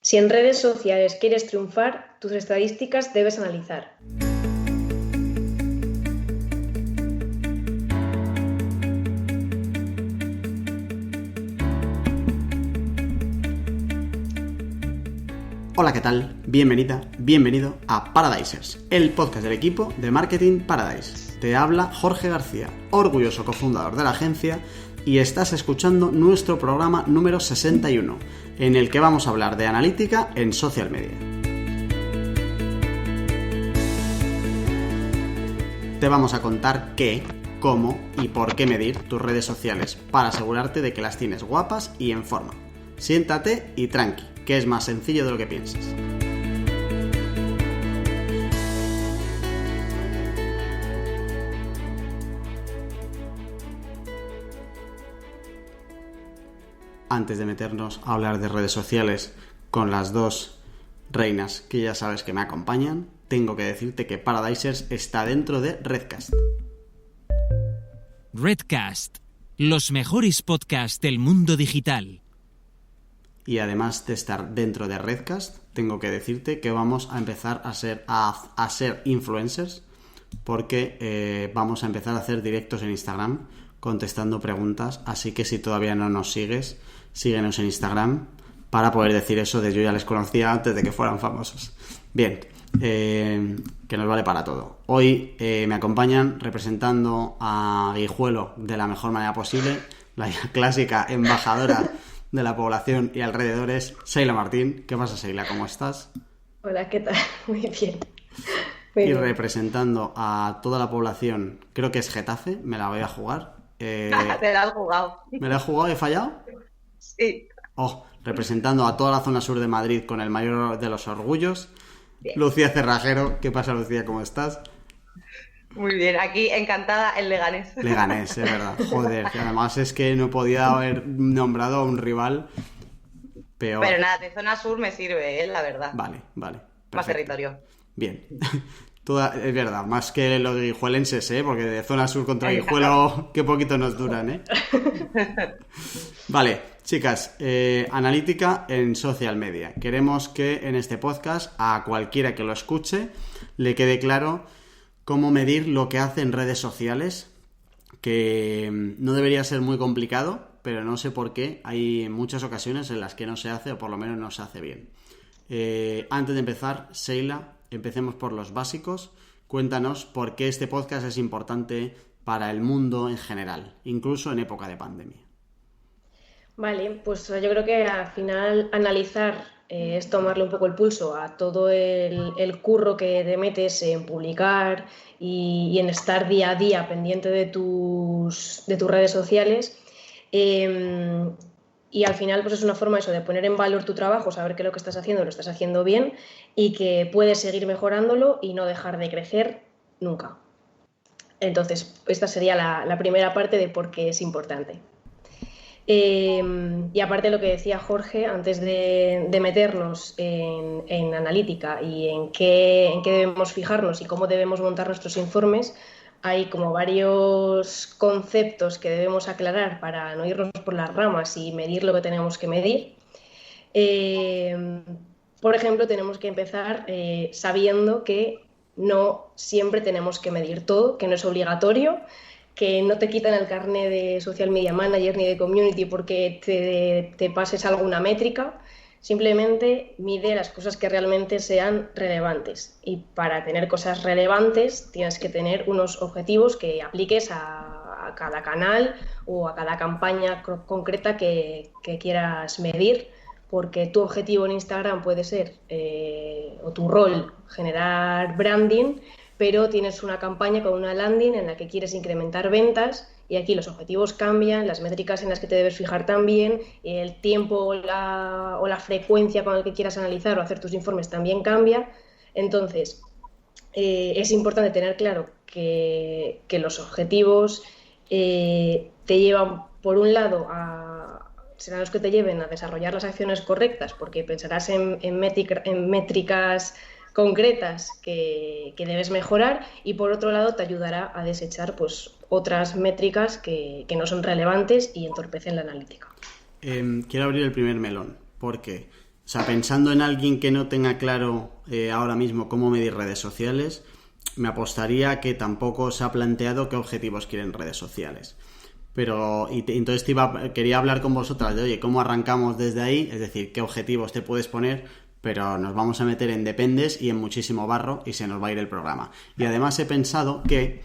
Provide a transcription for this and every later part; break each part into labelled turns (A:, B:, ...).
A: Si en redes sociales quieres triunfar, tus estadísticas debes analizar.
B: Hola, ¿qué tal? Bienvenida, bienvenido a Paradisers, el podcast del equipo de Marketing Paradise. Te habla Jorge García, orgulloso cofundador de la agencia, y estás escuchando nuestro programa número 61, en el que vamos a hablar de analítica en social media. Te vamos a contar qué, cómo y por qué medir tus redes sociales para asegurarte de que las tienes guapas y en forma. Siéntate y tranqui, que es más sencillo de lo que piensas. Antes de meternos a hablar de redes sociales con las dos reinas que ya sabes que me acompañan, tengo que decirte que Paradisers está dentro de Redcast.
C: Redcast, los mejores podcasts del mundo digital.
B: Y además de estar dentro de Redcast, tengo que decirte que vamos a empezar a ser influencers, porque vamos a empezar a hacer directos en Instagram contestando preguntas. Así que si todavía no nos sigues, síguenos en Instagram para poder decir eso de yo ya les conocía antes de que fueran famosos. Bien, que nos vale para todo. Hoy me acompañan representando a Guijuelo de la mejor manera posible, la clásica embajadora de la población y alrededores, Seila Martín. ¿Qué pasa, Seila? ¿Cómo estás?
A: Hola, ¿qué tal? Muy bien.
B: Y representando a toda la población, creo que es Getafe, me la voy a jugar.
D: Te la has jugado.
B: ¿Me la he jugado y he fallado?
D: Sí.
B: Representando a toda la zona sur de Madrid con el mayor de los orgullos, bien. Lucía Cerrajero. ¿Qué pasa, Lucía? ¿Cómo estás?
D: Muy bien, aquí encantada en Leganés.
B: Leganés, es verdad. Joder, que además es que no podía haber nombrado a un rival peor.
D: Pero nada, de zona sur me sirve, la verdad.
B: Vale. Perfecto.
D: Más territorio.
B: Bien. Es verdad, más que los guijuelenses, porque de zona sur contra Guijuelo, qué poquito nos duran, Vale, chicas, analítica en social media. Queremos que en este podcast a cualquiera que lo escuche le quede claro cómo medir lo que hace en redes sociales, que no debería ser muy complicado, pero no sé por qué hay muchas ocasiones en las que no se hace, o por lo menos no se hace bien. Antes de empezar, Seila, empecemos por los básicos. Cuéntanos por qué este podcast es importante para el mundo en general, incluso en época de pandemia.
A: Vale, pues yo creo que al final analizar es tomarle un poco el pulso a todo el curro que te metes en publicar y en estar día a día pendiente de tus redes sociales. Y al final pues es una forma de poner en valor tu trabajo, saber que lo que estás haciendo lo estás haciendo bien y que puedes seguir mejorándolo y no dejar de crecer nunca. Entonces, esta sería la primera parte de por qué es importante. Y aparte de lo que decía Jorge, antes de meternos en analítica y en qué debemos fijarnos y cómo debemos montar nuestros informes, hay como varios conceptos que debemos aclarar para no irnos por las ramas y medir lo que tenemos que medir. Por ejemplo, tenemos que empezar sabiendo que no siempre tenemos que medir todo, que no es obligatorio, que no te quitan el carné de Social Media Manager ni de Community porque te pases alguna métrica. Simplemente mide las cosas que realmente sean relevantes, y para tener cosas relevantes tienes que tener unos objetivos que apliques a cada canal o a cada campaña concreta que quieras medir, porque tu objetivo en Instagram puede ser, o tu rol, generar branding, pero tienes una campaña con una landing en la que quieres incrementar ventas, y aquí los objetivos cambian, las métricas en las que te debes fijar también, el tiempo o la frecuencia con la que quieras analizar o hacer tus informes también cambia. Entonces, es importante tener claro que los objetivos te llevan, por un lado, serán los que te lleven a desarrollar las acciones correctas, porque pensarás en métricas concretas que debes mejorar, y por otro lado te ayudará a desechar pues otras métricas que no son relevantes y entorpecen la analítica.
B: Quiero abrir el primer melón, porque O sea, pensando en alguien que no tenga claro ahora mismo cómo medir redes sociales, me apostaría que tampoco se ha planteado qué objetivos quieren redes sociales. Pero, entonces quería hablar con vosotras de, oye, ¿cómo arrancamos desde ahí? Es decir, ¿qué objetivos te puedes poner? Pero nos vamos a meter en dependes y en muchísimo barro y se nos va a ir el programa. Y además he pensado que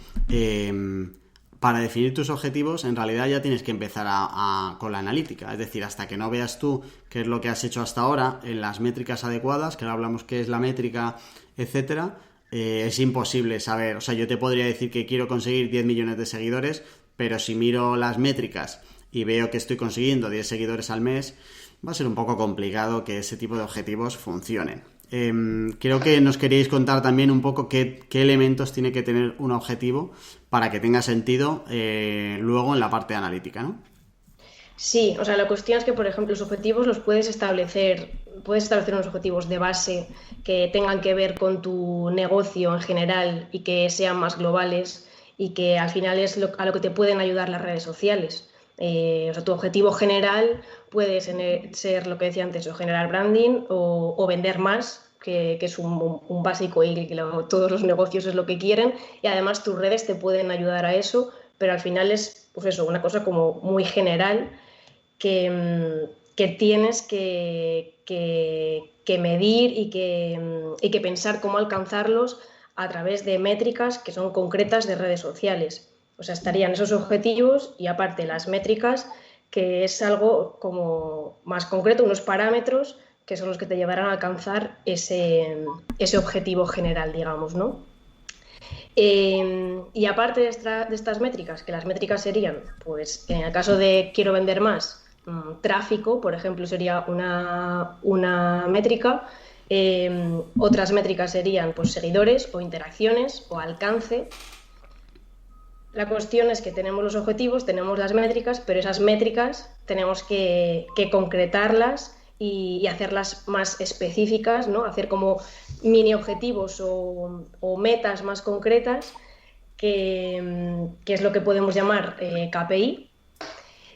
B: para definir tus objetivos en realidad ya tienes que empezar con la analítica. Es decir, hasta que no veas tú qué es lo que has hecho hasta ahora en las métricas adecuadas, que ahora hablamos qué es la métrica, etcétera, es imposible saber. O sea, yo te podría decir que quiero conseguir 10 millones de seguidores, pero si miro las métricas y veo que estoy consiguiendo 10 seguidores al mes, va a ser un poco complicado que ese tipo de objetivos funcionen. Creo que nos queríais contar también un poco qué elementos tiene que tener un objetivo para que tenga sentido luego en la parte analítica, ¿no?
A: Sí, o sea, la cuestión es que, por ejemplo, los objetivos los puedes establecer unos objetivos de base que tengan que ver con tu negocio en general y que sean más globales y que al final es a lo que te pueden ayudar las redes sociales. O sea, tu objetivo general puede ser lo que decía antes, o generar branding o vender más, que es un básico y que todos los negocios es lo que quieren, y además tus redes te pueden ayudar a eso, pero al final es pues eso, una cosa como muy general que tienes que medir y que pensar cómo alcanzarlos a través de métricas que son concretas de redes sociales. O sea, estarían esos objetivos y aparte las métricas, que es algo como más concreto, unos parámetros que son los que te llevarán a alcanzar ese objetivo general, digamos, ¿no? Y aparte de estas métricas, que las métricas serían, pues en el caso de quiero vender más, tráfico, por ejemplo, sería una métrica. Otras métricas serían pues, seguidores o interacciones o alcance. La cuestión es que tenemos los objetivos, tenemos las métricas, pero esas métricas tenemos que concretarlas y hacerlas más específicas, ¿no? Hacer como mini objetivos o metas más concretas, que es lo que podemos llamar KPI,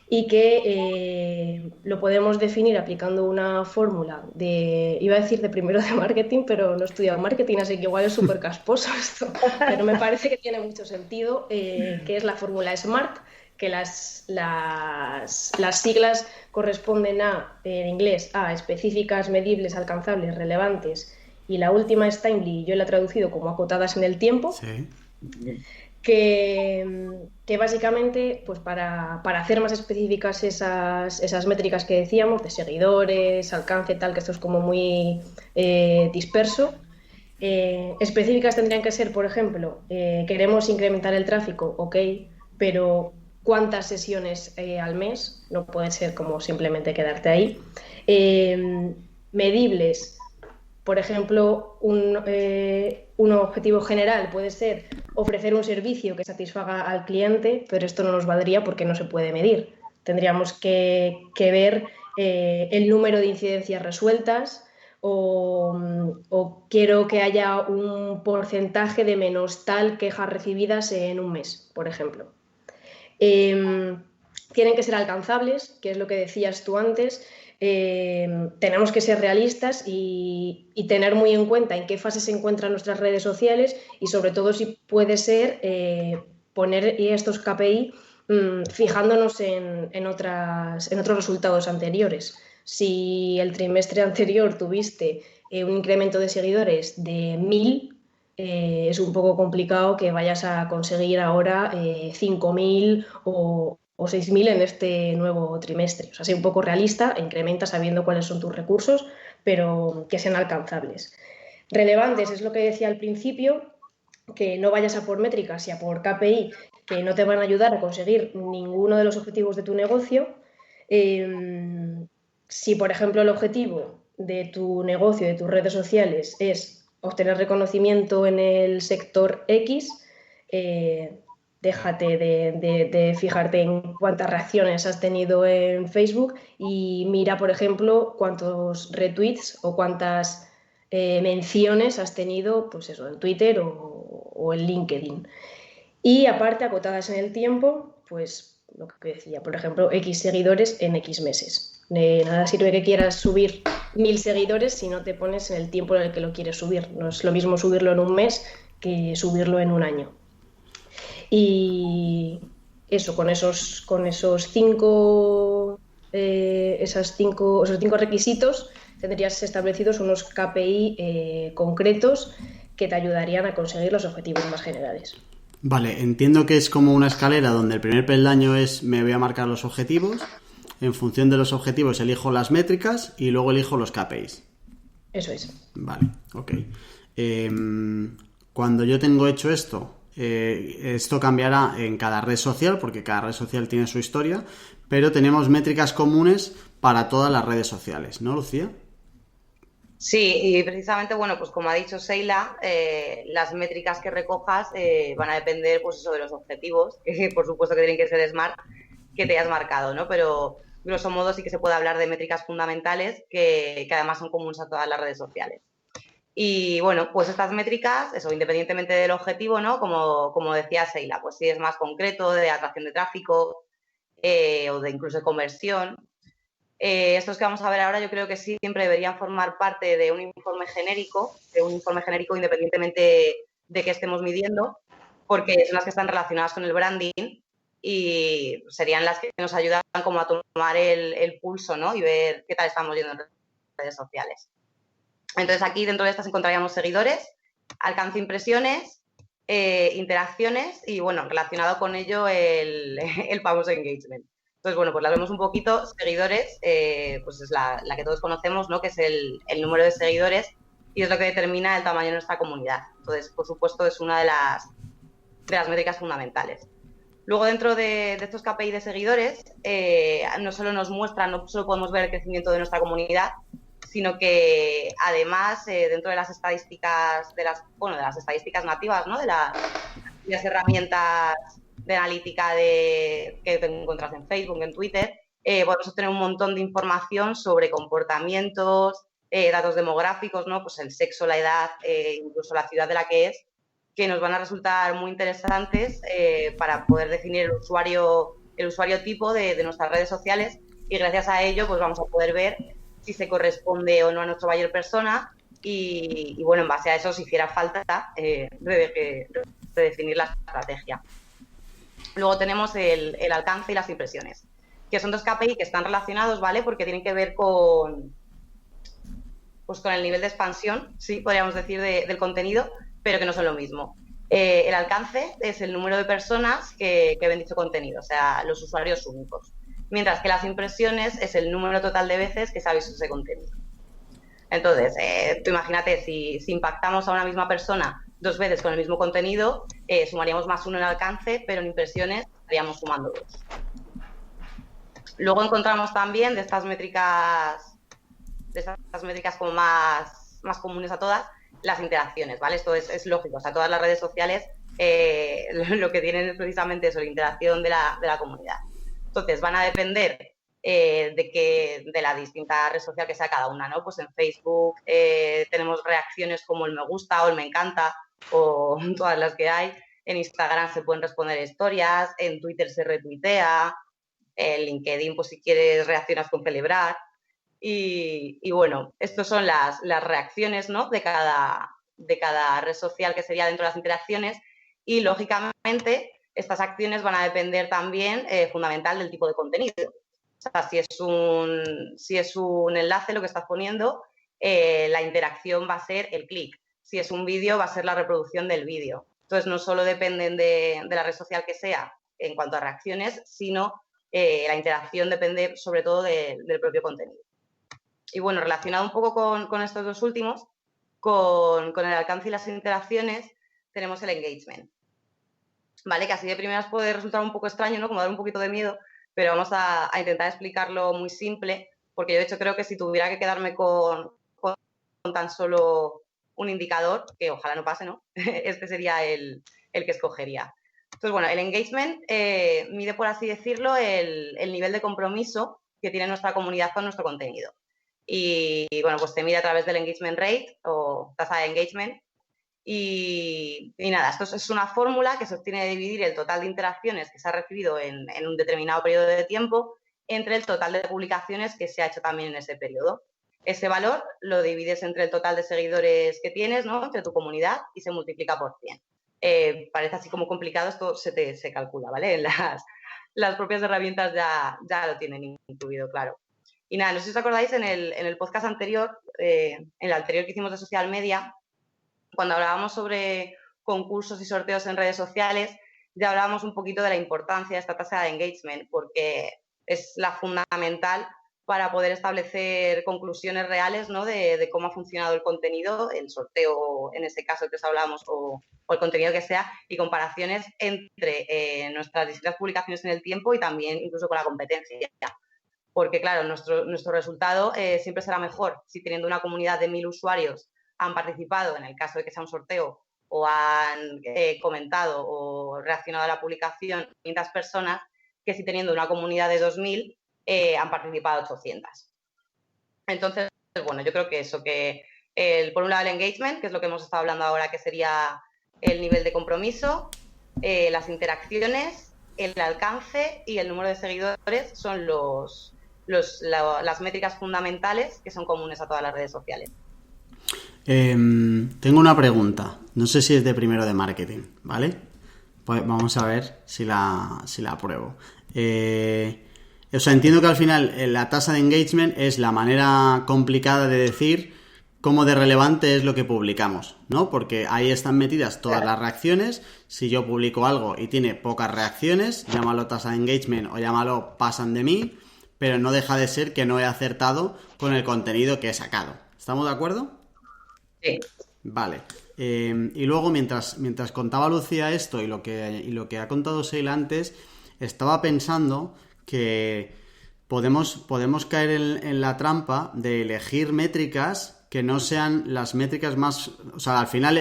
A: y que lo podemos definir aplicando una fórmula iba a decir de primero de marketing, pero no he estudiado marketing, así que igual es súper casposo esto, pero me parece que tiene mucho sentido, que es la fórmula SMART, que las siglas corresponden en inglés a específicas, medibles, alcanzables, relevantes, y la última es timely, yo la he traducido como acotadas en el tiempo.
B: Sí.
A: Que básicamente, pues para hacer más específicas esas métricas que decíamos, de seguidores, alcance, tal, que esto es como muy disperso, específicas tendrían que ser, por ejemplo, queremos incrementar el tráfico, ok, pero ¿cuántas sesiones al mes? No puede ser como simplemente quedarte ahí. Medibles, por ejemplo, un objetivo general puede ser ofrecer un servicio que satisfaga al cliente, pero esto no nos valdría porque no se puede medir. Tendríamos que ver el número de incidencias resueltas o quiero que haya un porcentaje de menos tal quejas recibidas en un mes, por ejemplo. Tienen que ser alcanzables, que es lo que decías tú antes. Tenemos que ser realistas y tener muy en cuenta en qué fase se encuentran nuestras redes sociales y sobre todo si puede ser poner estos KPI fijándonos en otros resultados anteriores. Si el trimestre anterior tuviste un incremento de seguidores de 1000, es un poco complicado que vayas a conseguir ahora 5000 o 6.000 en este nuevo trimestre. O sea, sé un poco realista, incrementa sabiendo cuáles son tus recursos, pero que sean alcanzables. Relevantes es lo que decía al principio, que no vayas a por métricas y a por KPI, que no te van a ayudar a conseguir ninguno de los objetivos de tu negocio. Si, por ejemplo, el objetivo de tu negocio, de tus redes sociales, es obtener reconocimiento en el sector X, déjate de fijarte en cuántas reacciones has tenido en Facebook y mira, por ejemplo, cuántos retweets o cuántas menciones has tenido, pues eso, en Twitter o en LinkedIn. Y aparte, acotadas en el tiempo, pues lo que decía, por ejemplo, X seguidores en X meses. De nada sirve que quieras subir 1000 seguidores si no te pones en el tiempo en el que lo quieres subir. No es lo mismo subirlo en un mes que subirlo en un año. Y eso, con esos cinco requisitos tendrías establecidos unos KPI concretos que te ayudarían a conseguir los objetivos más generales.
B: Vale, entiendo que es como una escalera donde el primer peldaño es me voy a marcar los objetivos, en función de los objetivos elijo las métricas y luego elijo los KPIs.
A: Eso es.
B: Vale, ok. Cuando yo tengo hecho esto, esto cambiará en cada red social porque cada red social tiene su historia, pero tenemos métricas comunes para todas las redes sociales, ¿no, Lucía?
D: Sí, y precisamente, bueno, pues como ha dicho Sheila, las métricas que recojas van a depender, pues eso, de los objetivos, que por supuesto que tienen que ser SMART, que te hayas marcado, ¿no? Pero grosso modo sí que se puede hablar de métricas fundamentales que además son comunes a todas las redes sociales. Y bueno, pues estas métricas, eso, independientemente del objetivo, ¿no? Como decía Sheila, pues si es más concreto, de atracción de tráfico o de incluso de conversión. Estos que vamos a ver ahora yo creo que sí siempre deberían formar parte de un informe genérico independientemente de qué estemos midiendo, porque son las que están relacionadas con el branding y serían las que nos ayudan como a tomar el pulso, ¿no? Y ver qué tal estamos yendo en redes sociales. Entonces aquí dentro de estas encontraríamos seguidores, alcance, impresiones, interacciones y bueno, relacionado con ello el famoso engagement. Entonces, bueno, pues la vemos un poquito. Seguidores, pues es la que todos conocemos, ¿no? Que es el número de seguidores y es lo que determina el tamaño de nuestra comunidad. Entonces, por supuesto, es una de las métricas fundamentales. Luego, dentro de estos KPI de seguidores, no solo podemos ver el crecimiento de nuestra comunidad, sino que además, dentro de las estadísticas, de las estadísticas nativas, ¿no? De las herramientas de analítica que te encuentras en Facebook, en Twitter, podemos obtener un montón de información sobre comportamientos, datos demográficos, ¿no? Pues el sexo, la edad, incluso la ciudad de la que es, que nos van a resultar muy interesantes para poder definir el usuario tipo de nuestras redes sociales y gracias a ello pues vamos a poder ver si se corresponde o no a nuestro buyer persona y bueno, en base a eso, si hiciera falta, redefinir la estrategia. Luego tenemos el alcance y las impresiones, que son dos KPI que están relacionados, ¿vale? Porque tienen que ver con el nivel de expansión, sí, podríamos decir, del contenido, pero que no son lo mismo. El alcance es el número de personas que ven dicho contenido, o sea, los usuarios únicos. Mientras que las impresiones es el número total de veces que se ha visto ese contenido. Entonces, tú imagínate, si impactamos a una misma persona 2 veces con el mismo contenido, sumaríamos +1 en alcance, pero en impresiones estaríamos sumando 2. Luego encontramos también de estas métricas como más comunes a todas, las interacciones, ¿vale? Esto es lógico, o sea, todas las redes sociales lo que tienen es precisamente eso, la interacción de la comunidad. Entonces, van a depender de la distinta red social que sea cada una, ¿no? Pues en Facebook tenemos reacciones como el me gusta o el me encanta o todas las que hay. En Instagram se pueden responder historias, en Twitter se retuitea, en LinkedIn, pues si quieres reaccionas con celebrar. Y bueno, estas son las reacciones, ¿no? de cada red social que sería dentro de las interacciones y, lógicamente, estas acciones van a depender también fundamental del tipo de contenido. O sea, si es un enlace lo que estás poniendo, la interacción va a ser el clic. Si es un vídeo, va a ser la reproducción del vídeo. Entonces, no solo dependen de la red social que sea en cuanto a reacciones, sino la interacción depende sobre todo del propio contenido. Y bueno, relacionado un poco con estos dos últimos, con el alcance y las interacciones, tenemos el engagement. ¿Vale? Que así de primeras puede resultar un poco extraño, ¿no? Como dar un poquito de miedo, pero vamos a intentar explicarlo muy simple, porque yo de hecho creo que si tuviera que quedarme con tan solo un indicador, que ojalá no pase, ¿no? Este sería el que escogería. Entonces, bueno, el engagement mide, por así decirlo, el nivel de compromiso que tiene nuestra comunidad con nuestro contenido. Y bueno, pues se mide a través del engagement rate o tasa de engagement. Y nada, esto es una fórmula que se obtiene de dividir el total de interacciones que se ha recibido en un determinado periodo de tiempo entre el total de publicaciones que se ha hecho también en ese periodo. Ese valor lo divides entre el total de seguidores que tienes, ¿no?, entre tu comunidad, y se multiplica por 100. Parece así como complicado, esto se calcula, ¿vale? Las propias herramientas ya lo tienen incluido, claro. Y nada, no sé si os acordáis, en el podcast anterior, en el anterior que hicimos de social media, cuando hablábamos sobre concursos y sorteos en redes sociales, ya hablábamos un poquito de la importancia de esta tasa de engagement, porque es la fundamental para poder establecer conclusiones reales, ¿no?, de cómo ha funcionado el contenido, el sorteo en ese caso que os hablamos, o el contenido que sea, y comparaciones entre nuestras distintas publicaciones en el tiempo y también incluso con la competencia. Porque, claro, nuestro resultado siempre será mejor si, teniendo una comunidad de 1000 usuarios, han participado en el caso de que sea un sorteo, o han comentado o reaccionado a la publicación 500 personas, que si teniendo una comunidad de 2000 han participado 800. Entonces, bueno, yo creo que eso, que por un lado el engagement, que es lo que hemos estado hablando ahora, que sería el nivel de compromiso, las interacciones, el alcance y el número de seguidores son las métricas fundamentales que son comunes a todas las redes sociales.
B: Tengo una pregunta, no sé si es de primero de marketing, ¿vale? Pues vamos a ver si la apruebo. O sea, entiendo que al final la tasa de engagement es la manera complicada de decir cómo de relevante es lo que publicamos, ¿no? Porque ahí están metidas todas las reacciones. Si yo publico algo y tiene pocas reacciones, llámalo tasa de engagement o llámalo pasan de mí, pero no deja de ser que no he acertado con el contenido que he sacado. ¿Estamos de acuerdo?
D: Sí.
B: Vale. Y luego, mientras contaba Lucía esto y lo que ha contado Sheila antes, estaba pensando que podemos caer en la trampa de elegir métricas que no sean las métricas más... O sea, al final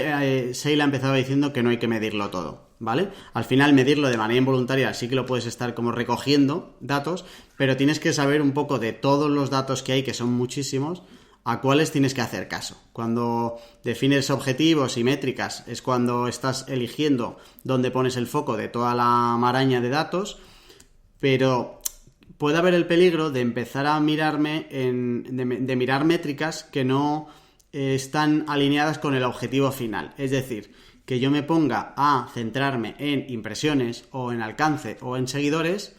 B: Sheila empezaba diciendo que no hay que medirlo todo, ¿vale? Al final medirlo de manera involuntaria sí que lo puedes estar como recogiendo datos, pero tienes que saber un poco de todos los datos que hay, que son muchísimos, a cuáles tienes que hacer caso. Cuando defines objetivos y métricas es cuando estás eligiendo dónde pones el foco de toda la maraña de datos, pero puede haber el peligro de empezar a mirar métricas que no están alineadas con el objetivo final. Es decir, que yo me ponga a centrarme en impresiones o en alcance o en seguidores,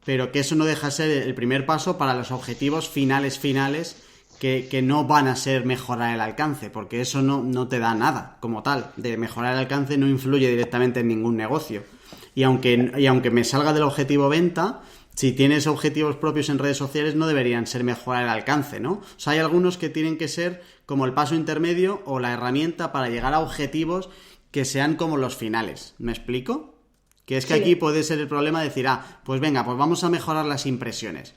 B: pero que eso no deja de ser el primer paso para los objetivos finales que no van a ser mejorar el alcance, porque eso no te da nada como tal. De mejorar el alcance no influye directamente en ningún negocio. Y aunque me salga del objetivo venta, si tienes objetivos propios en redes sociales no deberían ser mejorar el alcance, ¿no? O sea, hay algunos que tienen que ser como el paso intermedio o la herramienta para llegar a objetivos que sean como los finales. ¿Me explico? Que es que sí. Aquí puede ser el problema de decir, pues venga, pues vamos a mejorar las impresiones.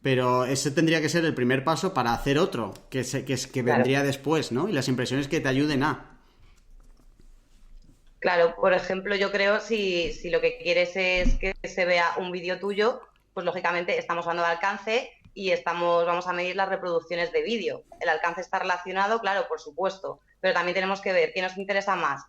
B: Pero ese tendría que ser el primer paso para hacer otro, que vendría después, ¿no? Y las impresiones que te ayuden a...
D: Claro, por ejemplo, yo creo si lo que quieres es que se vea un vídeo tuyo, pues lógicamente estamos hablando de alcance y vamos a medir las reproducciones de vídeo. El alcance está relacionado, claro, por supuesto, pero también tenemos que ver qué nos interesa más,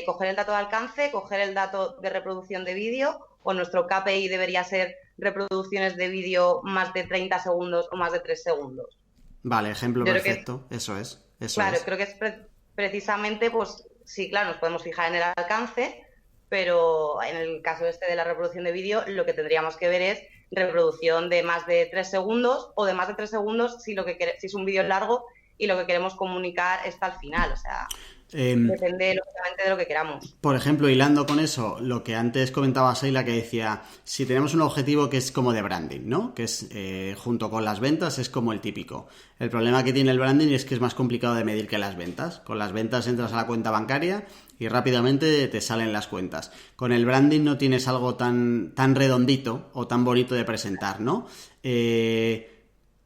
D: coger el dato de alcance, coger el dato de reproducción de vídeo, o nuestro KPI debería ser reproducciones de vídeo más de 30 segundos o más de 3 segundos.
B: Vale, ejemplo perfecto, eso es.
D: Claro, creo que es precisamente, pues sí, claro, nos podemos fijar en el alcance, pero en el caso de la reproducción de vídeo, lo que tendríamos que ver es reproducción de más de 3 segundos o de más de 3 segundos si es un vídeo largo y lo que queremos comunicar está al final, o sea... Depende lógicamente de lo que queramos.
B: Por ejemplo, hilando con eso, lo que antes comentaba Sheila, que decía, si tenemos un objetivo que es como de branding, ¿no? Que es junto con las ventas, es como el típico. El problema que tiene el branding es que es más complicado de medir que las ventas. Con las ventas entras a la cuenta bancaria y rápidamente te salen las cuentas. Con el branding no tienes algo tan redondito o tan bonito de presentar, ¿no?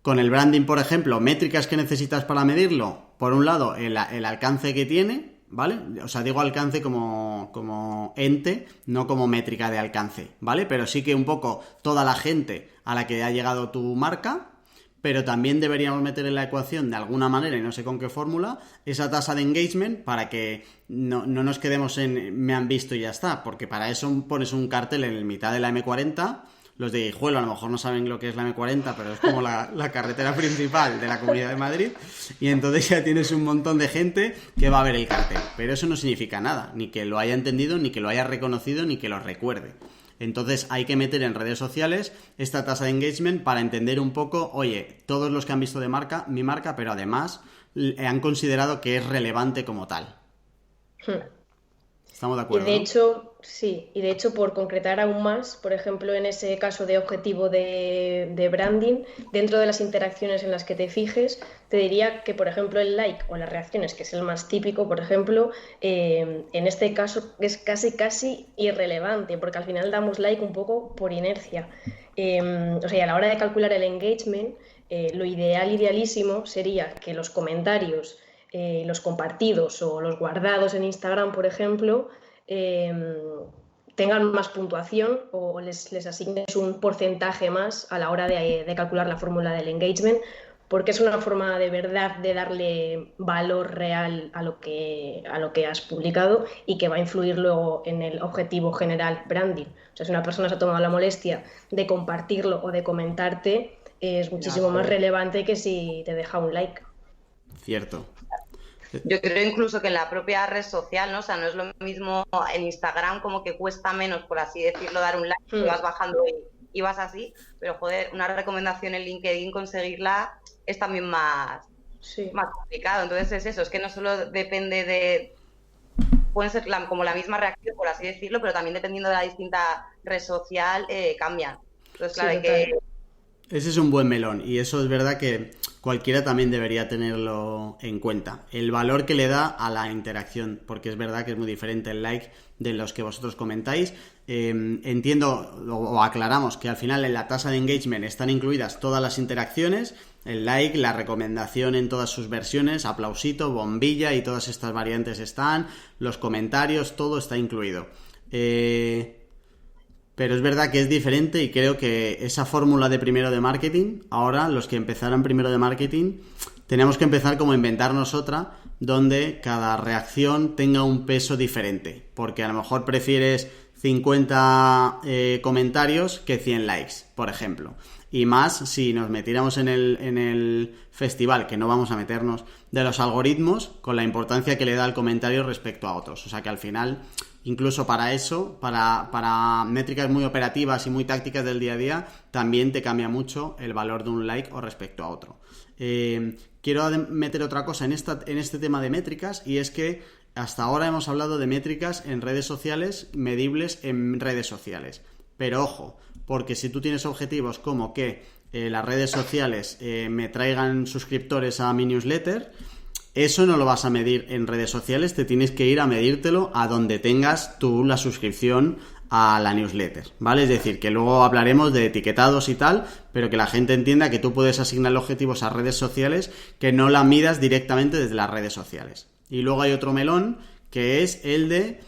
B: Con el branding, por ejemplo, métricas que necesitas para medirlo. Por un lado, el alcance que tiene, ¿vale? O sea, digo alcance como ente, no como métrica de alcance, ¿vale? Pero sí que un poco toda la gente a la que ha llegado tu marca, pero también deberíamos meter en la ecuación de alguna manera, y no sé con qué fórmula, esa tasa de engagement para que no nos quedemos en me han visto y ya está, porque para eso pones un cartel en el mitad de la M40, Los de Guijuelo a lo mejor no saben lo que es la M40, pero es como la carretera principal de la Comunidad de Madrid, y entonces ya tienes un montón de gente que va a ver el cartel. Pero eso no significa nada, ni que lo haya entendido, ni que lo haya reconocido, ni que lo recuerde. Entonces hay que meter en redes sociales esta tasa de engagement para entender un poco, oye, todos los que han visto mi marca, pero además han considerado que es relevante como tal. Estamos de acuerdo,
A: Y de
B: ¿no?
A: hecho, sí, y de hecho por concretar aún más, por ejemplo, en ese caso de objetivo de branding, dentro de las interacciones en las que te fijes, te diría que, por ejemplo, el like o las reacciones, que es el más típico, por ejemplo, en este caso es casi irrelevante, porque al final damos like un poco por inercia. O sea, a la hora de calcular el engagement, lo idealísimo sería que los comentarios, los compartidos o los guardados en Instagram, por ejemplo, tengan más puntuación o les asignes un porcentaje más a la hora de calcular la fórmula del engagement, porque es una forma de verdad de darle valor real a lo que has publicado y que va a influir luego en el objetivo general branding. O sea, si una persona se ha tomado la molestia de compartirlo o de comentarte, es muchísimo más relevante que si te deja un like.
B: Cierto.
D: Yo creo incluso que en la propia red social, ¿no? O sea, no es lo mismo en Instagram, como que cuesta menos, por así decirlo, dar un like, y vas bajando y vas así, pero joder, una recomendación en LinkedIn, conseguirla es también más complicado. Entonces es eso, es que no solo depende de... Pueden ser como la misma reacción, por así decirlo, pero también dependiendo de la distinta red social, cambian. Entonces, claro, hay que...
B: Ese es un buen melón, y eso es verdad que cualquiera también debería tenerlo en cuenta. El valor que le da a la interacción, porque es verdad que es muy diferente el like de los que vosotros comentáis. Entiendo o aclaramos que al final en la tasa de engagement están incluidas todas las interacciones, el like, la recomendación en todas sus versiones, aplausito, bombilla y todas estas variantes están, los comentarios, todo está incluido. Pero es verdad que es diferente y creo que esa fórmula de primero de marketing, ahora los que empezaran primero de marketing, tenemos que empezar como a inventarnos otra donde cada reacción tenga un peso diferente. Porque a lo mejor prefieres 50 comentarios que 100 likes, por ejemplo. Y más si nos metiéramos en el festival, que no vamos a meternos, de los algoritmos, con la importancia que le da el comentario respecto a otros. O sea que al final... Incluso para eso, para métricas muy operativas y muy tácticas del día a día, también te cambia mucho el valor de un like o respecto a otro. Quiero meter otra cosa en este tema de métricas, y es que hasta ahora hemos hablado de métricas en redes sociales, medibles en redes sociales. Pero ojo, porque si tú tienes objetivos como que las redes sociales me traigan suscriptores a mi newsletter, eso no lo vas a medir en redes sociales, te tienes que ir a medírtelo a donde tengas tú la suscripción a la newsletter, ¿vale? Es decir, que luego hablaremos de etiquetados y tal, pero que la gente entienda que tú puedes asignar objetivos a redes sociales, que no la midas directamente desde las redes sociales. Y luego hay otro melón, que es el de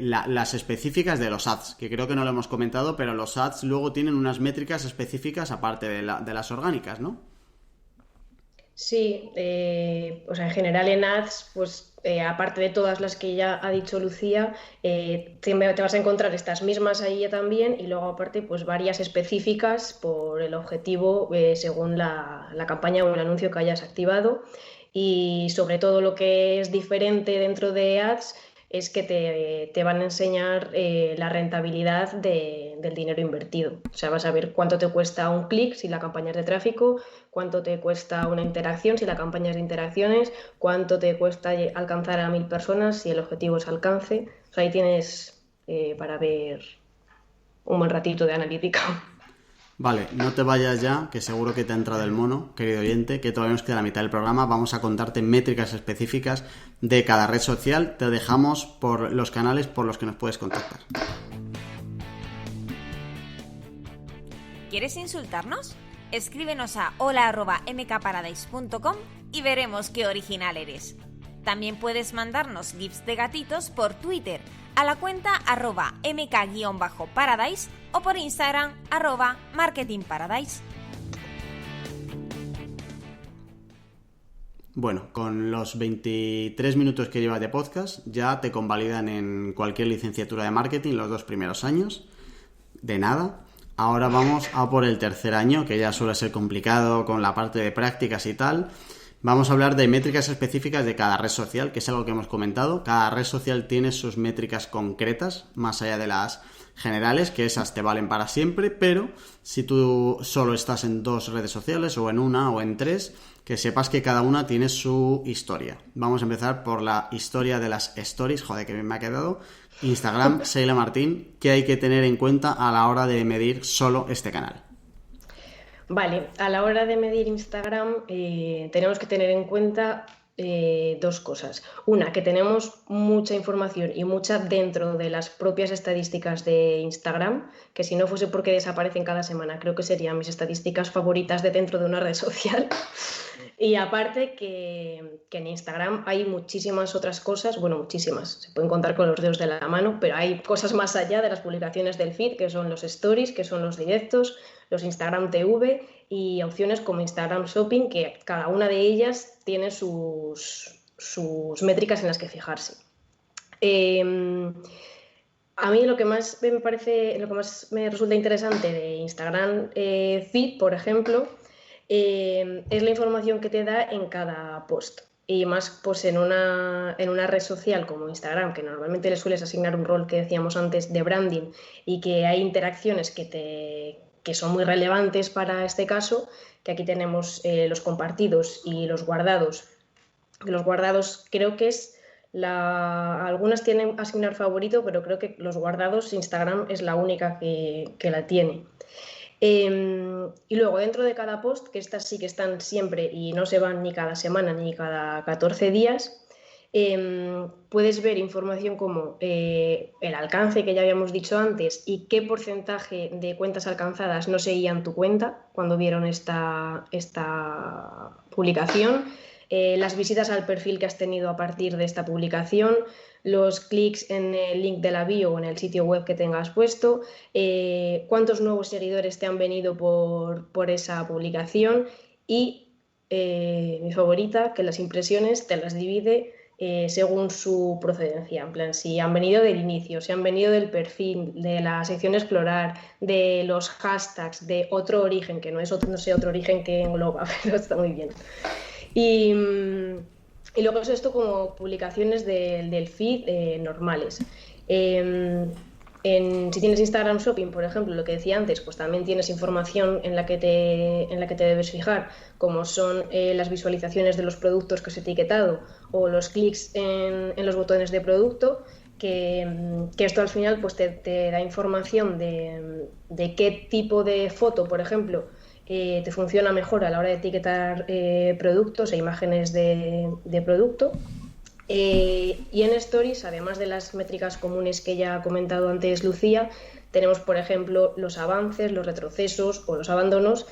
B: las específicas de los ads, que creo que no lo hemos comentado, pero los ads luego tienen unas métricas específicas aparte de las orgánicas, ¿no?
A: Sí, o sea, en general en ads, pues aparte de todas las que ya ha dicho Lucía, te vas a encontrar estas mismas ahí ya también, y luego aparte pues varias específicas por el objetivo según la campaña o el anuncio que hayas activado. Y sobre todo lo que es diferente dentro de ads es que te van a enseñar la rentabilidad del dinero invertido. O sea, vas a ver cuánto te cuesta un clic si la campaña es de tráfico, cuánto te cuesta una interacción si la campaña es de interacciones, cuánto te cuesta alcanzar a 1000 personas si el objetivo es alcance. O sea, ahí tienes para ver un buen ratito de analítica.
B: Vale, no te vayas ya, que seguro que te ha entrado el mono, querido oyente, que todavía nos queda la mitad del programa. Vamos a contarte métricas específicas de cada red social. Te dejamos por los canales por los que nos puedes contactar.
E: ¿Quieres insultarnos? Escríbenos a hola@mkparadise.com y veremos qué original eres. También puedes mandarnos gifs de gatitos por Twitter a la cuenta @mk_paradise o por Instagram @marketingparadise.
B: Bueno, con los 23 minutos que llevas de podcast ya te convalidan en cualquier licenciatura de marketing los 2 primeros años. De nada. ahora vamos a por el tercer año, que ya suele ser complicado con la parte de prácticas y tal. Vamos a hablar de métricas específicas de cada red social, que es algo que hemos comentado. Cada red social tiene sus métricas concretas, más allá de las generales, que esas te valen para siempre, pero si tú solo estás en 2 redes sociales, o en una, o en 3, que sepas que cada una tiene su historia. Vamos a empezar por la historia de las stories. Joder, que bien me ha quedado. Instagram, Seila Martín, ¿qué hay que tener en cuenta a la hora de medir solo este canal?
A: Vale, a la hora de medir Instagram tenemos que tener en cuenta 2 cosas. Una, que tenemos mucha información y mucha dentro de las propias estadísticas de Instagram, que si no fuese porque desaparecen cada semana, creo que serían mis estadísticas favoritas de dentro de una red social. Y aparte que en Instagram hay muchísimas otras cosas, bueno, muchísimas, se pueden contar con los dedos de la mano, pero hay cosas más allá de las publicaciones del feed, que son los stories, que son los directos, los Instagram TV y opciones como Instagram Shopping, que cada una de ellas tiene sus métricas en las que fijarse. A mí lo que más me resulta interesante de Instagram Feed, por ejemplo, es la información que te da en cada post. Y más pues en una red social como Instagram, que normalmente le sueles asignar un rol que decíamos antes de branding y que hay interacciones que son muy relevantes para este caso, que aquí tenemos los compartidos y los guardados. Los guardados creo que algunas tienen asignar favorito, pero creo que los guardados Instagram es la única que la tiene. Y luego dentro de cada post, que estas sí que están siempre y no se van ni cada semana ni cada 14 días, puedes ver información como el alcance que ya habíamos dicho antes y qué porcentaje de cuentas alcanzadas no seguían tu cuenta cuando vieron esta publicación, las visitas al perfil que has tenido a partir de esta publicación, los clics en el link de la bio o en el sitio web que tengas puesto, cuántos nuevos seguidores te han venido por esa publicación y mi favorita, que las impresiones te las divide según su procedencia, en plan, si han venido del inicio, si han venido del perfil, de la sección explorar, de los hashtags, de otro origen, que no sé otro origen que engloba, pero está muy bien. Y luego es esto como publicaciones del feed normales. Si tienes Instagram Shopping, por ejemplo, lo que decía antes, pues también tienes información en la que te debes fijar, como son las visualizaciones de los productos que has etiquetado o los clics en los botones de producto, que esto al final pues te da información de qué tipo de foto, por ejemplo, te funciona mejor a la hora de etiquetar productos e imágenes de producto. Y en Stories, además de las métricas comunes que ya ha comentado antes Lucía, tenemos, por ejemplo, los avances, los retrocesos o los abandonos,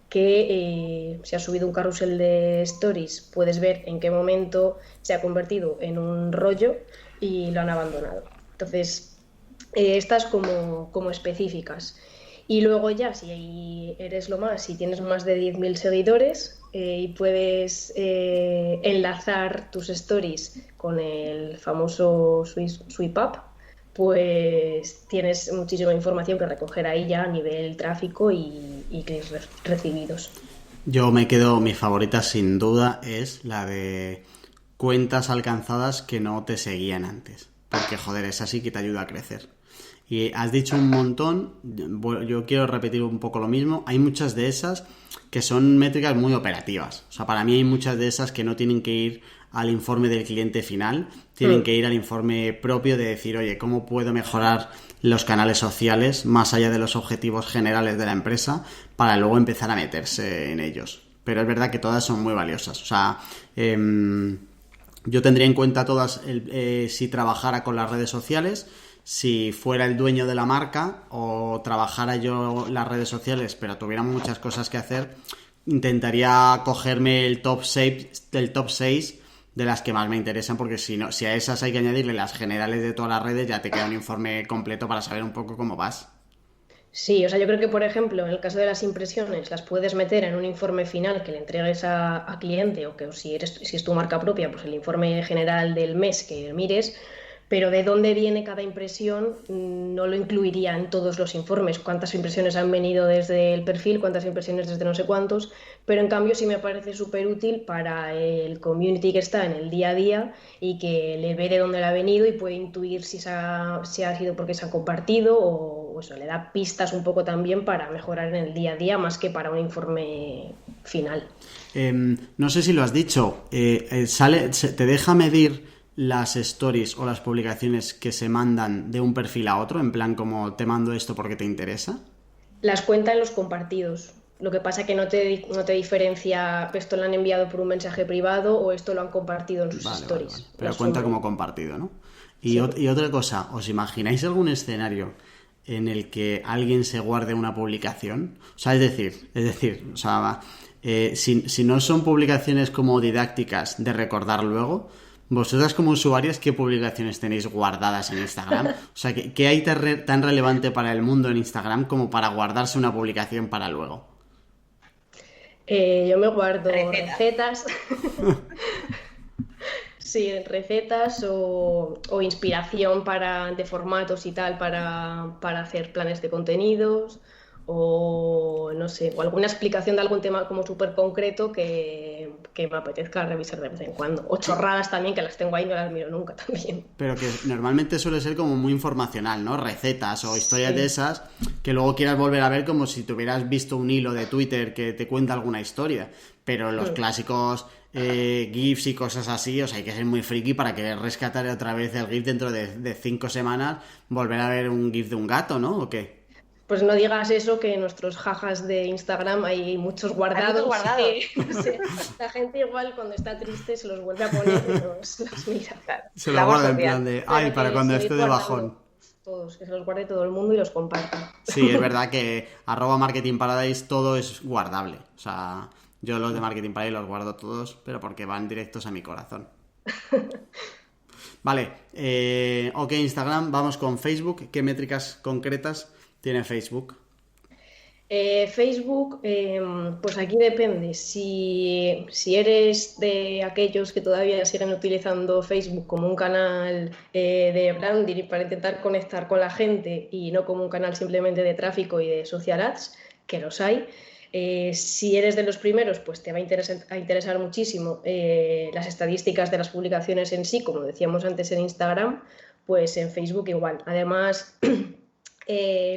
A: que si has subido un carrusel de Stories puedes ver en qué momento se ha convertido en un rollo y lo han abandonado. Entonces, estas como específicas. Y luego ya, si tienes más de 10.000 seguidores y puedes enlazar tus stories con el famoso swipe up, pues tienes muchísima información que recoger ahí ya a nivel tráfico y clics recibidos.
B: Mi favorita sin duda es la de cuentas alcanzadas que no te seguían antes. Porque joder, esa sí que te ayuda a crecer. Y has dicho un montón, yo quiero repetir un poco lo mismo, hay muchas de esas que son métricas muy operativas. O sea, para mí hay muchas de esas que no tienen que ir al informe del cliente final, tienen que ir al informe propio de decir, oye, ¿cómo puedo mejorar los canales sociales más allá de los objetivos generales de la empresa para luego empezar a meterse en ellos? Pero es verdad que todas son muy valiosas. O sea, yo tendría en cuenta todas si trabajara con las redes sociales. Si fuera el dueño de la marca o trabajara yo las redes sociales, pero tuviera muchas cosas que hacer, intentaría cogerme el top 6 de las que más me interesan, porque si a esas hay que añadirle las generales de todas las redes, ya te queda un informe completo para saber un poco cómo vas.
A: Sí, o sea, yo creo que, por ejemplo, en el caso de las impresiones, las puedes meter en un informe final que le entregues a cliente, o que si es tu marca propia, pues el informe general del mes que mires. pero de dónde viene cada impresión no lo incluiría en todos los informes, cuántas impresiones han venido desde el perfil, cuántas impresiones desde no sé cuántos, pero en cambio sí me parece súper útil para el community que está en el día a día y que le ve de dónde le ha venido y puede intuir si ha sido porque se ha compartido o eso, le da pistas un poco también para mejorar en el día a día más que para un informe final.
B: No sé si lo has dicho, ¿te deja medir las stories o las publicaciones que se mandan de un perfil a otro? En plan, como te mando esto porque te interesa.
A: Las cuenta en los compartidos. Lo que pasa que no te diferencia esto lo han enviado por un mensaje privado o esto lo han compartido en sus stories.
B: Vale. Pero cuenta como compartido, ¿no? Y otra cosa, ¿os imagináis algún escenario en el que alguien se guarde una publicación? O sea, es decir, o sea, si no son publicaciones como didácticas de recordar luego, vosotras como usuarias, ¿qué publicaciones tenéis guardadas en Instagram? O sea, ¿qué hay tan relevante para el mundo en Instagram como para guardarse una publicación para luego?
A: Yo me guardo recetas. Sí, recetas o inspiración de formatos y tal para hacer planes de contenidos o no sé, o alguna explicación de algún tema como súper concreto que me apetezca revisar de vez en cuando. O chorradas también, que las tengo ahí y no las miro nunca también.
B: Pero que normalmente suele ser como muy informacional, ¿no? Recetas o historias de esas que luego quieras volver a ver como si te hubieras visto un hilo de Twitter que te cuenta alguna historia. Pero los clásicos GIFs y cosas así, o sea, hay que ser muy friki para querer rescatar otra vez el GIF dentro de 5 semanas, volver a ver un GIF de un gato, ¿no? ¿O qué?
A: Pues no digas eso, que en nuestros jajas de Instagram hay muchos guardados. No sé, la gente igual cuando está triste se los vuelve a poner y los mira.
B: Se los guarda en plan de, para cuando esté de bajón.
A: Todos, que se los guarde todo el mundo y los comparta.
B: Sí, es verdad que @marketingparadise todo es guardable. O sea, yo los de Marketing Paradise los guardo todos, pero porque van directos a mi corazón. Vale, ok, Instagram, vamos con Facebook. ¿Qué métricas concretas tiene Facebook?
A: Facebook, pues aquí depende. Si eres de aquellos que todavía siguen utilizando Facebook como un canal de branding para intentar conectar con la gente y no como un canal simplemente de tráfico y de social ads, que los hay. Si eres de los primeros, pues te va a interesar muchísimo las estadísticas de las publicaciones en sí, como decíamos antes en Instagram, pues en Facebook igual. Además,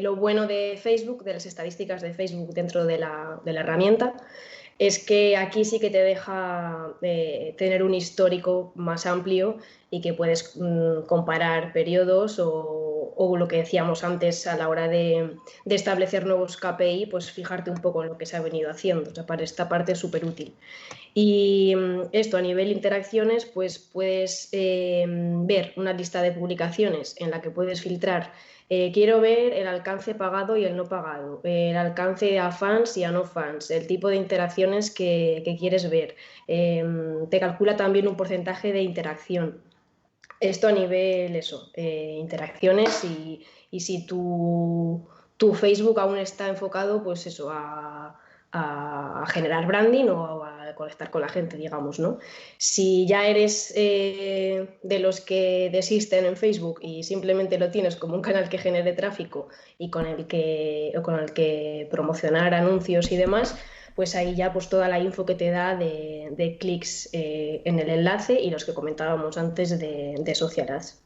A: lo bueno de Facebook, de las estadísticas de Facebook dentro de la herramienta, es que aquí sí que te deja tener un histórico más amplio y que puedes comparar periodos o lo que decíamos antes a la hora de establecer nuevos KPI, pues fijarte un poco en lo que se ha venido haciendo. O sea, para esta parte es súper útil. Y esto a nivel de interacciones, pues puedes ver una lista de publicaciones en la que puedes filtrar. Quiero ver el alcance pagado y el no pagado, el alcance a fans y a no fans, el tipo de interacciones que quieres ver. Te calcula también un porcentaje de interacción. Esto a nivel interacciones y si tu Facebook aún está enfocado pues eso a generar branding o a conectar con la gente, digamos, ¿no? Si ya eres de los que desisten en Facebook y simplemente lo tienes como un canal que genere tráfico y con el que promocionar anuncios y demás, pues ahí ya pues toda la info que te da de clics en el enlace y los que comentábamos antes de social ads.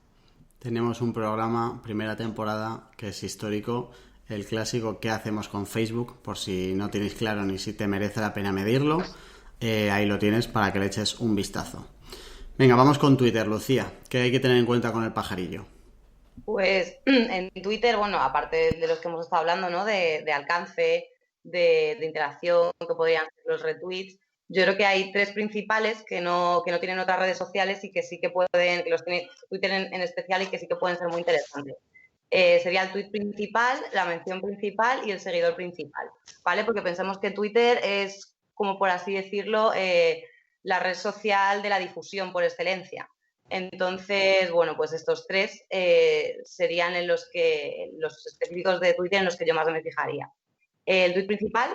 B: Tenemos un programa, primera temporada, que es histórico, el clásico ¿qué hacemos con Facebook? Por si no tienes claro ni si te merece la pena medirlo, ahí lo tienes para que le eches un vistazo. Venga, vamos con Twitter, Lucía. ¿Qué hay que tener en cuenta con el pajarillo?
D: Pues en Twitter, bueno, aparte de los que hemos estado hablando, ¿no? De alcance, de interacción, que podrían ser los retweets, yo creo que hay 3 principales que no tienen otras redes sociales y que sí que pueden, que los tiene Twitter en especial y que sí que pueden ser muy interesantes. Sería el tweet principal, la mención principal y el seguidor principal, ¿vale? Porque pensamos que Twitter es, como por así decirlo, la red social de la difusión por excelencia. Entonces, bueno, pues estos 3 serían los específicos de Twitter en los que yo más me fijaría. El tweet principal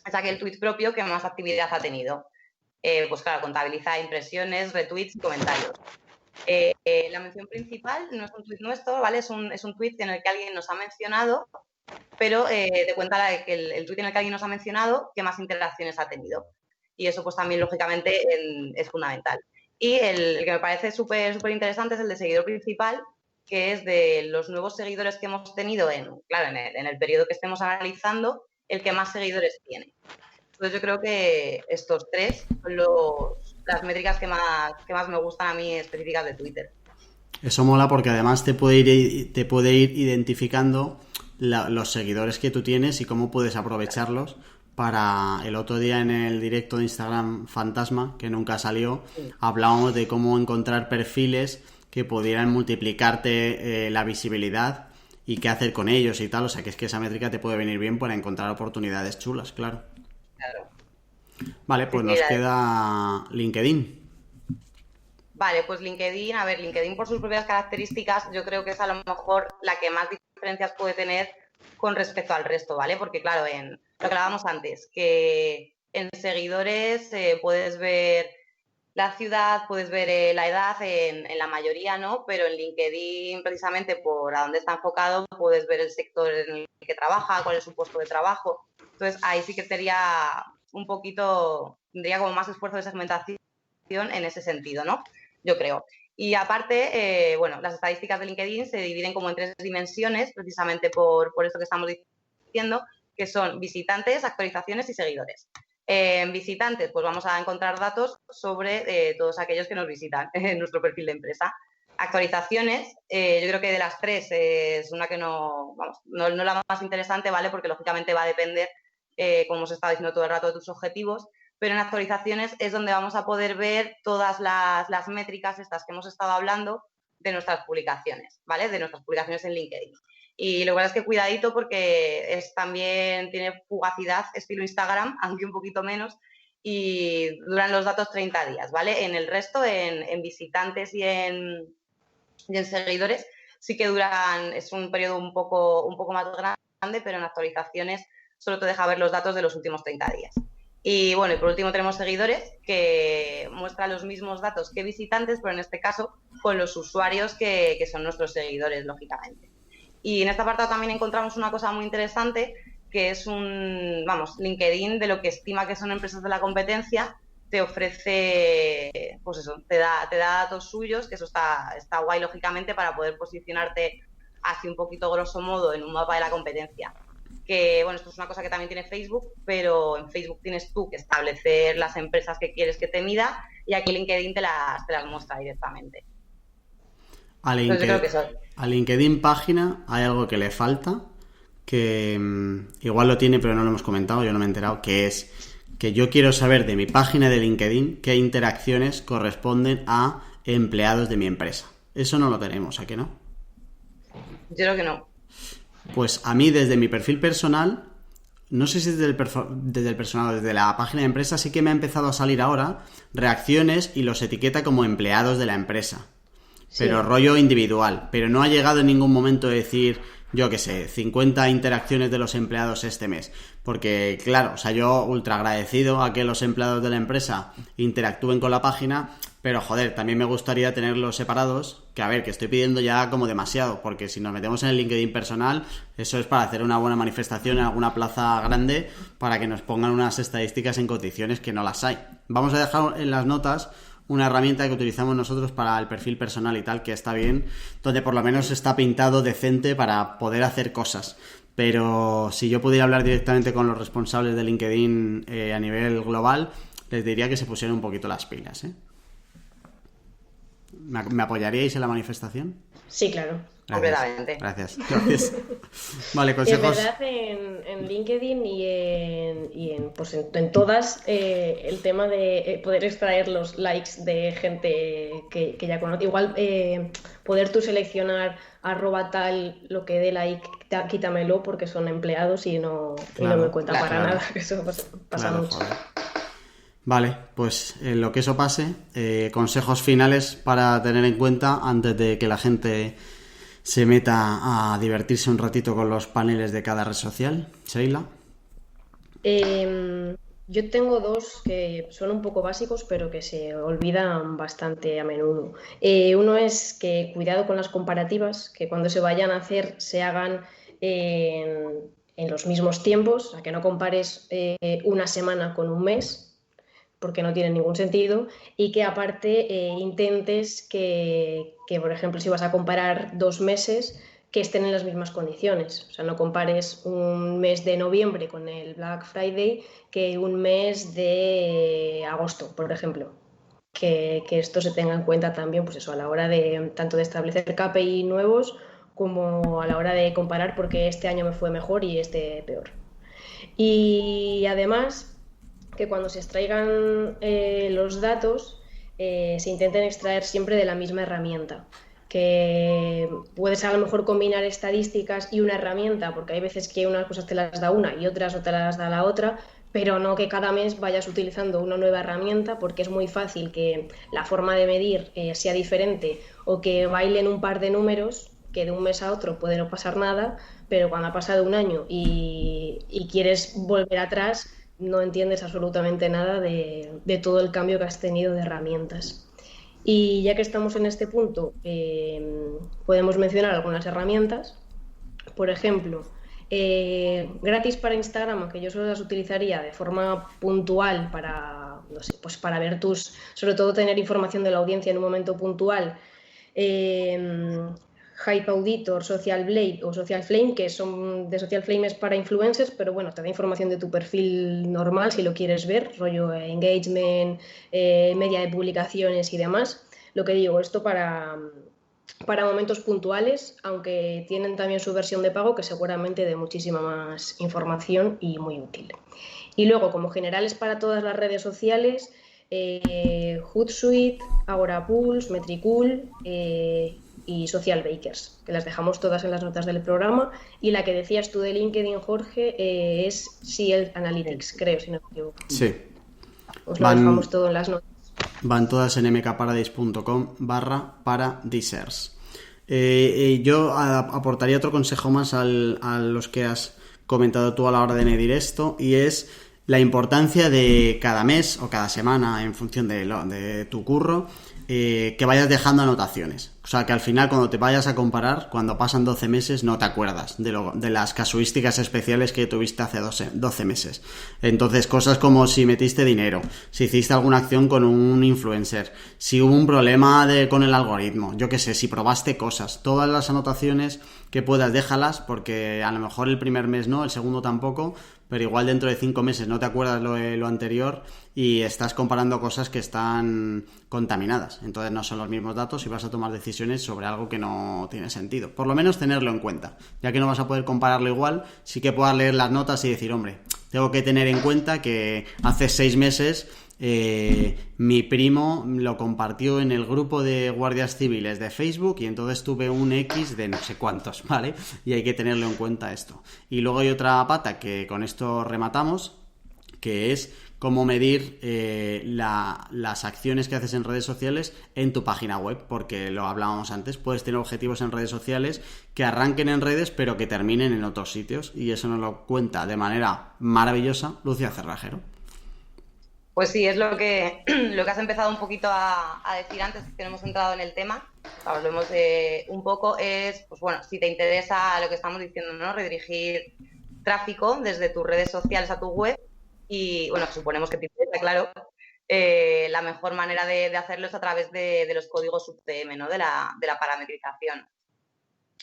D: es aquel tweet propio que más actividad ha tenido. Pues claro, contabiliza impresiones, retweets y comentarios. La mención principal no es un tuit nuestro, ¿vale? Es un tuit en el que alguien nos ha mencionado, pero te cuenta que el tuit en el que alguien nos ha mencionado que más interacciones ha tenido. Y eso pues también lógicamente es fundamental. Y el que me parece súper interesante es el de seguidor principal, que es de los nuevos seguidores que hemos tenido en el periodo que estemos analizando, el que más seguidores tiene. Entonces yo creo que estos tres son las métricas que más me gustan a mí específicas de Twitter.
B: Eso mola porque además te puede ir identificando los seguidores que tú tienes y cómo puedes aprovecharlos. Para el otro día en el directo de Instagram Fantasma, que nunca salió, hablábamos de cómo encontrar perfiles que pudieran multiplicarte la visibilidad y qué hacer con ellos y tal. O sea, que es que esa métrica te puede venir bien para encontrar oportunidades chulas, claro. Vale, pues nos queda LinkedIn.
D: Vale, pues LinkedIn, LinkedIn por sus propias características, yo creo que es a lo mejor la que más diferencias puede tener con respecto al resto, ¿vale? Porque claro, en lo que hablábamos antes, que en seguidores puedes ver la ciudad, puedes ver la edad, en la mayoría no, pero en LinkedIn, precisamente por a dónde está enfocado, puedes ver el sector en el que trabaja, cuál es su puesto de trabajo. Entonces, ahí sí que tendría como más esfuerzo de segmentación en ese sentido, ¿no? Yo creo. Y aparte, las estadísticas de LinkedIn se dividen como en 3 dimensiones, precisamente por esto que estamos diciendo, que son visitantes, actualizaciones y seguidores. En visitantes, pues vamos a encontrar datos sobre todos aquellos que nos visitan en nuestro perfil de empresa. Actualizaciones, yo creo que de las 3 es una que no la más interesante, ¿vale? Porque lógicamente va a depender, como os he estado diciendo todo el rato, de tus objetivos. Pero en actualizaciones es donde vamos a poder ver todas las métricas estas que hemos estado hablando de nuestras publicaciones, ¿vale? De nuestras publicaciones en LinkedIn. Y lo cual es que cuidadito porque también tiene fugacidad estilo Instagram, aunque un poquito menos, y duran los datos 30 días, ¿vale? En el resto, en visitantes y en seguidores, sí que es un periodo un poco más grande, pero en actualizaciones solo te deja ver los datos de los últimos 30 días. Y bueno, y por último tenemos seguidores, que muestran los mismos datos que visitantes, pero en este caso con los usuarios que son nuestros seguidores, lógicamente. Y en este apartado también encontramos una cosa muy interesante, que es LinkedIn, de lo que estima que son empresas de la competencia, te ofrece, pues eso, te da datos suyos, que eso está guay, lógicamente, para poder posicionarte así un poquito grosso modo en un mapa de la competencia. Que, bueno, esto es una cosa que también tiene Facebook, pero en Facebook tienes tú que establecer las empresas que quieres que te mida y aquí LinkedIn te las muestra directamente.
B: A LinkedIn página hay algo que le falta, que igual lo tiene pero no lo hemos comentado, yo no me he enterado, que es que yo quiero saber de mi página de LinkedIn qué interacciones corresponden a empleados de mi empresa. Eso no lo tenemos, ¿a qué no?
D: Yo creo que no.
B: Pues a mí desde mi perfil personal, no sé si desde el personal o desde la página de empresa, sí que me ha empezado a salir ahora reacciones y los etiqueta como empleados de la empresa. Sí. Pero rollo individual. Pero no ha llegado en ningún momento a decir, yo qué sé, 50 interacciones de los empleados este mes. Porque, claro, o sea, yo ultra agradecido a que los empleados de la empresa interactúen con la página, pero, joder, también me gustaría tenerlos separados, que a ver, que estoy pidiendo ya como demasiado, porque si nos metemos en el LinkedIn personal, eso es para hacer una buena manifestación en alguna plaza grande, para que nos pongan unas estadísticas en condiciones que no las hay. Vamos a dejar en las notas una herramienta que utilizamos nosotros para el perfil personal y tal, que está bien, donde por lo menos está pintado decente para poder hacer cosas. Pero si yo pudiera hablar directamente con los responsables de LinkedIn a nivel global, les diría que se pusieran un poquito las pilas, ¿eh? ¿Me apoyaríais en la manifestación?
A: Sí, claro.
D: Completamente.
B: Gracias. Vale, consejos.
A: Y es verdad, en LinkedIn y en todas, el tema de poder extraer los likes de gente que ya conoce. Igual poder tú seleccionar @ lo que dé like, quítamelo, porque son empleados y no me cuenta para nada. Eso pasa mucho. Joder.
B: Vale, pues en lo que eso pase, consejos finales para tener en cuenta antes de que la gente se meta a divertirse un ratito con los paneles de cada red social. Sheila.
A: Yo tengo dos que son un poco básicos, pero que se olvidan bastante a menudo. Uno es que cuidado con las comparativas, que cuando se vayan a hacer se hagan en los mismos tiempos, o sea, que no compares una semana con un mes, porque no tiene ningún sentido, y que aparte intentes que, por ejemplo, si vas a comparar 2 meses, que estén en las mismas condiciones. O sea, no compares un mes de noviembre con el Black Friday que un mes de agosto, por ejemplo. Que esto se tenga en cuenta también, pues eso, a la hora de tanto de establecer KPI nuevos como a la hora de comparar porque este año me fue mejor y este peor. Y además, que cuando se extraigan los datos, se intenten extraer siempre de la misma herramienta. Que puedes a lo mejor combinar estadísticas y una herramienta, porque hay veces que unas cosas te las da una y otras no te las da la otra, pero no que cada mes vayas utilizando una nueva herramienta, porque es muy fácil que la forma de medir sea diferente o que bailen un par de números, que de un mes a otro puede no pasar nada, pero cuando ha pasado un año y quieres volver atrás, no entiendes absolutamente nada de todo el cambio que has tenido de herramientas. Y ya que estamos en este punto, podemos mencionar algunas herramientas. Por ejemplo, gratis para Instagram, aunque yo solo las utilizaría de forma puntual para, no sé, pues para ver sobre todo tener información de la audiencia en un momento puntual. Hype Auditor, Social Blade o Social Flame, que son de Social Flame es para influencers, pero bueno, te da información de tu perfil normal si lo quieres ver, rollo engagement, media de publicaciones y demás. Lo que digo, esto para momentos puntuales, aunque tienen también su versión de pago que seguramente de muchísima más información y muy útil. Y luego, como generales para todas las redes sociales, Hootsuite, Agorapulse, Metricool y Social Bakers, que las dejamos todas en las notas del programa. Y la que decías tú de LinkedIn, Jorge, es CL Analytics, creo, si no me equivoco.
B: Sí.
A: Os lo dejamos todo en las notas.
B: Van todas en mkparadise.com/paradisers. Yo aportaría otro consejo más a los que has comentado tú a la hora de medir esto, y es la importancia de cada mes o cada semana, en función de tu curro, que vayas dejando anotaciones. O sea, que al final cuando te vayas a comparar, cuando pasan 12 meses, no te acuerdas de las casuísticas especiales que tuviste hace 12 meses. Entonces, cosas como si metiste dinero, si hiciste alguna acción con un influencer, si hubo un problema con el algoritmo, yo qué sé, si probaste cosas, todas las anotaciones que puedas, déjalas, porque a lo mejor el primer mes no, el segundo tampoco, pero igual dentro de 5 meses no te acuerdas lo anterior y estás comparando cosas que están contaminadas. Entonces no son los mismos datos y vas a tomar decisiones sobre algo que no tiene sentido. Por lo menos tenerlo en cuenta. Ya que no vas a poder compararlo igual, sí que puedas leer las notas y decir, hombre, tengo que tener en cuenta que hace 6 meses mi primo lo compartió en el grupo de guardias civiles de Facebook y entonces tuve un X de no sé cuántos, ¿vale? Y hay que tenerlo en cuenta esto. Y luego hay otra pata que con esto rematamos, que es cómo medir las acciones que haces en redes sociales en tu página web, porque lo hablábamos antes, puedes tener objetivos en redes sociales que arranquen en redes pero que terminen en otros sitios, y eso nos lo cuenta de manera maravillosa Lucía Cerrajero.
D: Pues sí, es lo que has empezado un poquito a decir antes, que no hemos entrado en el tema, hablemos un poco, es, pues bueno, si te interesa lo que estamos diciendo, ¿no? Redirigir tráfico desde tus redes sociales a tu web, y bueno, suponemos que te interesa, claro, la mejor manera de hacerlo es a través de los códigos UTM, ¿no? De la parametrización.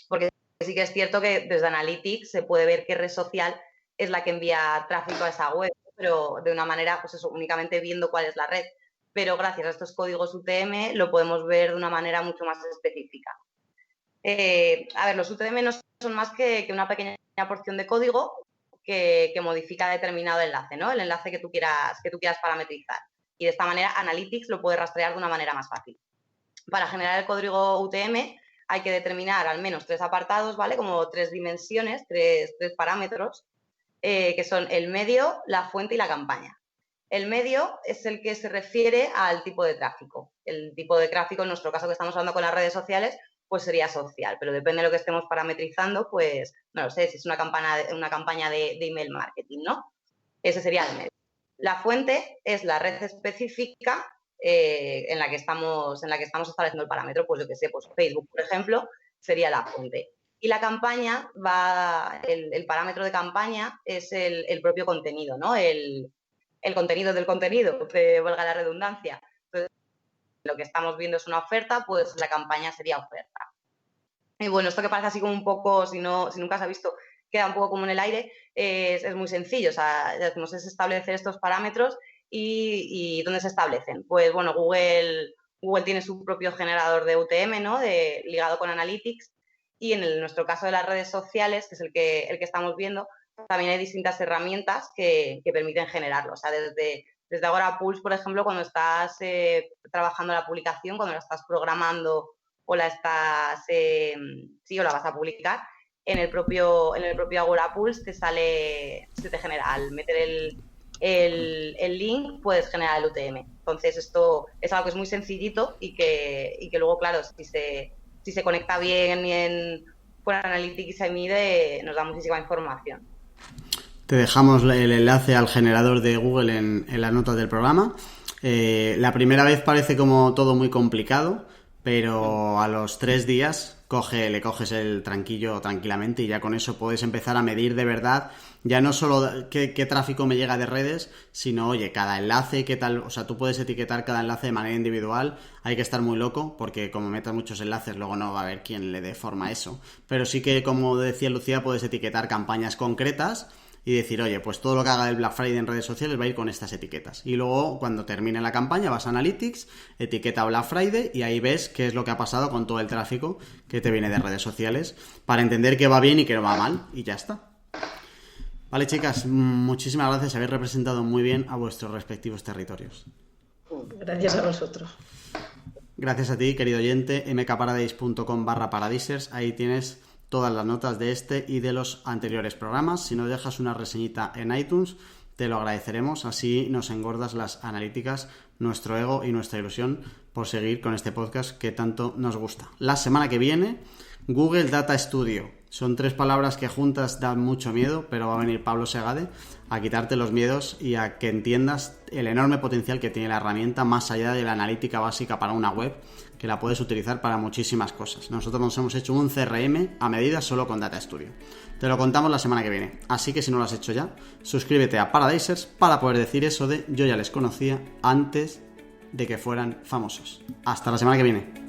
D: Porque sí que es cierto que desde Analytics se puede ver qué red social es la que envía tráfico a esa web, pero de una manera, pues eso, únicamente viendo cuál es la red. Pero gracias a estos códigos UTM lo podemos ver de una manera mucho más específica. A ver, los UTM no son más que una pequeña porción de código que modifica determinado enlace, ¿no? El enlace que tú quieras parametrizar. Y de esta manera Analytics lo puede rastrear de una manera más fácil. Para generar el código UTM hay que determinar al menos 3 apartados, ¿vale? Como 3 dimensiones, 3 parámetros, que son el medio, la fuente y la campaña. El medio es el que se refiere al tipo de tráfico. El tipo de tráfico, en nuestro caso que estamos hablando con las redes sociales, pues sería social, pero depende de lo que estemos parametrizando, pues no lo sé, si es una campaña de email marketing, ¿no? Ese sería el medio. La fuente es la red específica en la que estamos estableciendo el parámetro. Pues yo que sé, pues Facebook, por ejemplo, sería la fuente. Y la campaña el parámetro de campaña es el propio contenido, ¿no? El contenido del contenido, que valga la redundancia. Entonces, lo que estamos viendo es una oferta, pues la campaña sería oferta. Y bueno, esto que parece así como un poco, si nunca se ha visto, queda un poco como en el aire, es muy sencillo. O sea, decimos, es establecer estos parámetros y ¿dónde se establecen? Pues bueno, Google tiene su propio generador de UTM, ¿no? Ligado con Analytics, y en nuestro caso de las redes sociales, que es el que estamos viendo, también hay distintas herramientas que permiten generarlo. O sea, desde Agorapulse, por ejemplo, cuando estás trabajando la publicación, cuando la estás programando o la estás o la vas a publicar, en el propio Agorapulse se te genera, al meter el link, puedes generar el UTM. Entonces, esto es algo que es muy sencillito y que luego, claro, si se conecta bien por Analytics y se mide, nos da muchísima información.
B: Te dejamos el enlace al generador de Google en las notas del programa. La primera vez parece como todo muy complicado, pero a los 3 días le coges el tranquillo tranquilamente y ya con eso puedes empezar a medir de verdad, ya no solo qué tráfico me llega de redes, sino, oye, cada enlace, qué tal. O sea, tú puedes etiquetar cada enlace de manera individual. Hay que estar muy loco porque como metas muchos enlaces luego no va a haber quien le dé forma a eso, pero sí que, como decía Lucía, puedes etiquetar campañas concretas y decir, oye, pues todo lo que haga el Black Friday en redes sociales va a ir con estas etiquetas. Y luego, cuando termine la campaña, vas a Analytics, etiqueta Black Friday y ahí ves qué es lo que ha pasado con todo el tráfico que te viene de redes sociales para entender qué va bien y qué no va mal. Y ya está. Vale, chicas, muchísimas gracias. Habéis representado muy bien a vuestros respectivos territorios.
A: Gracias a vosotros.
B: Gracias a ti, querido oyente. mkparadise.com/paradisers. Ahí tienes todas las notas de este y de los anteriores programas. Si nos dejas una reseñita en iTunes, te lo agradeceremos. Así nos engordas las analíticas, nuestro ego y nuestra ilusión por seguir con este podcast que tanto nos gusta. La semana que viene, Google Data Studio. Son 3 palabras que juntas dan mucho miedo, pero va a venir Pablo Segade a quitarte los miedos y a que entiendas el enorme potencial que tiene la herramienta más allá de la analítica básica para una web, que la puedes utilizar para muchísimas cosas. Nosotros nos hemos hecho un CRM a medida solo con Data Studio. Te lo contamos la semana que viene, así que si no lo has hecho ya, suscríbete a Paradisers para poder decir eso de yo ya les conocía antes de que fueran famosos. Hasta la semana que viene.